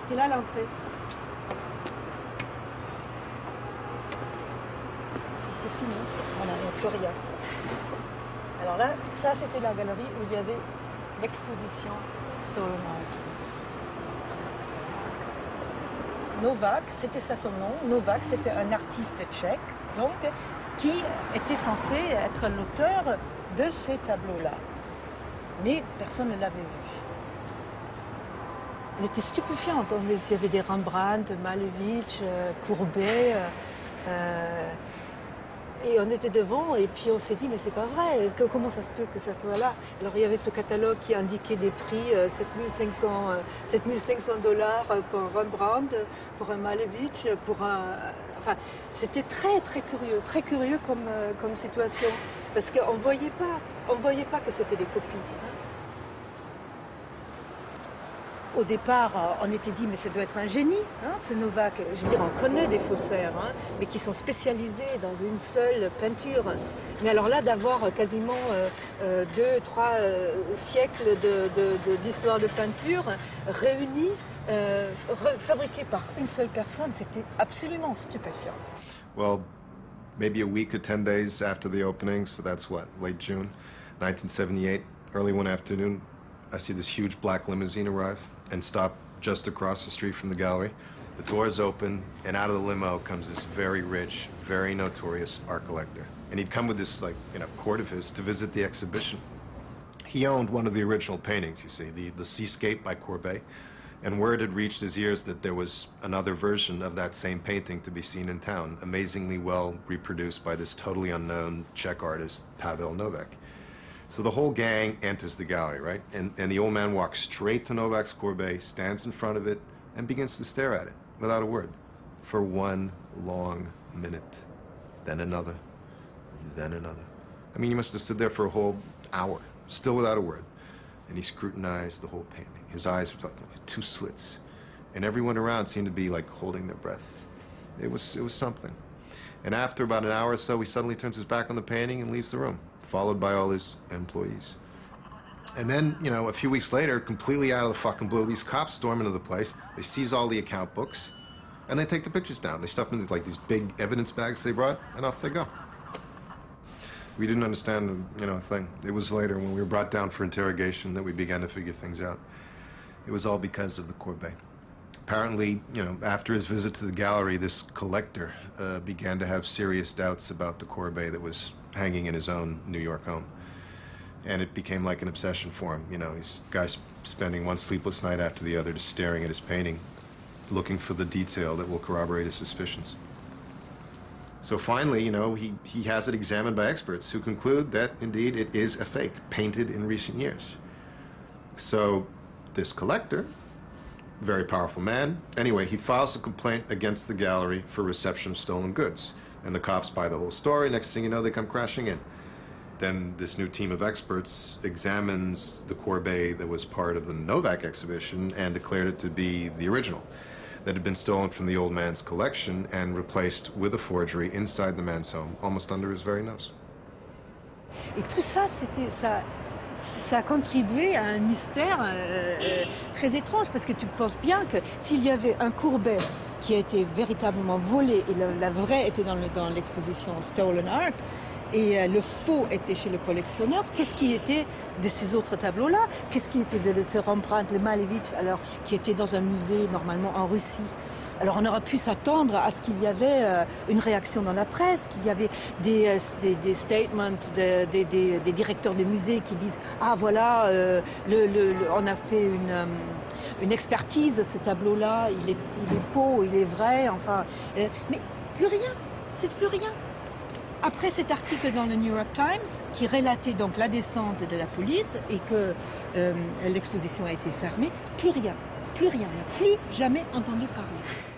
C'était là l'entrée. C'est fini. Voilà, il n'y a plus rien. Alors là, ça c'était la galerie où il y avait l'exposition Stolen Art. Novák, c'était ça son nom. Novák, c'était un artiste tchèque, donc, qui était censé être l'auteur de ces tableaux-là. Mais personne ne l'avait vu. Elle était stupéfiante. Il y avait des Rembrandt, Malevich, Courbet. Et on était devant et puis on s'est dit mais c'est pas vrai, comment ça se peut que ça soit là? Alors il y avait ce catalogue qui indiquait des prix, 7500 $ pour un Rembrandt, pour un Malevich, pour un... Enfin, c'était très curieux comme situation, parce qu'on ne voyait pas que c'était des copies. Au départ, on était dit, mais ça doit être un génie, hein, ce Novák. Je veux dire, on connaît des faussaires, hein, mais qui sont spécialisés dans une seule peinture. Mais alors là, d'avoir quasiment 2-3 siècles d'histoire de peinture réunis, fabriqués par une seule personne, c'était absolument stupéfiant. Well, maybe a week or 10 days after the opening, so that's what, late June 1978, early one afternoon, I see this huge black limousine arrive and stop just across the street from the gallery. The doors open, and out of the limo comes this very rich, very notorious art collector. And he'd come with this, court of his to visit the exhibition. He owned one of the original paintings, you see, the Seascape by Courbet. And word had reached his ears that there was another version of that same painting to be seen in town, amazingly well reproduced by this totally unknown Czech artist, Pavel Novák. So the whole gang enters the gallery, right? And the old man walks straight to Novak's Courbet, stands in front of it, and begins to stare at it, without a word, for one long minute. Then another, then another. I mean, he must have stood there for a whole hour, still without a word. And he scrutinized the whole painting. His eyes were like two slits. And everyone around seemed to be like holding their breath. It was something. And after about an hour or so, he suddenly turns his back on the painting and leaves the room, followed by all his employees. And then, a few weeks later, completely out of the fucking blue, these cops storm into the place. They seize all the account books, and they take the pictures down. They stuff them into these big evidence bags they brought, and off they go. We didn't understand, a thing. It was later, when we were brought down for interrogation, that we began to figure things out. It was all because of the Courbet. Apparently, after his visit to the gallery, this collector began to have serious doubts about the Courbet that was hanging in his own New York home. And it became like an obsession for him. He's guys spending one sleepless night after the other just staring at his painting, looking for the detail that will corroborate his suspicions. So finally, he has it examined by experts who conclude that, indeed, it is a fake, painted in recent years. So this collector, very powerful man, anyway, he files a complaint against the gallery for reception of stolen goods. And the cops buy the whole story. Next thing you know, they come crashing in. Then this new team of experts examines the Courbet that was part of the Novák exhibition and declared it to be the original that had been stolen from the old man's collection and replaced with a forgery inside the man's home, almost under his very nose. Et tout ça, ça a contribué à un mystère très étrange, parce que tu penses bien que s'il y avait un Courbet qui a été véritablement volé, et la vraie était dans l'exposition Stolen Art, et le faux était chez le collectionneur, qu'est-ce qui était de ces autres tableaux-là? Qu'est-ce qui était de ce Rembrandt, le Malevich, alors, qui était dans un musée, normalement en Russie? Alors on aurait pu s'attendre à ce qu'il y avait une réaction dans la presse, qu'il y avait des statements des directeurs de musées qui disent « Ah voilà, on a fait une expertise, ce tableau-là, il est faux, il est vrai, enfin... » Mais plus rien, c'est plus rien. Après cet article dans le New York Times, qui relatait donc la descente de la police et que l'exposition a été fermée, plus rien, on n'a plus jamais entendu parler.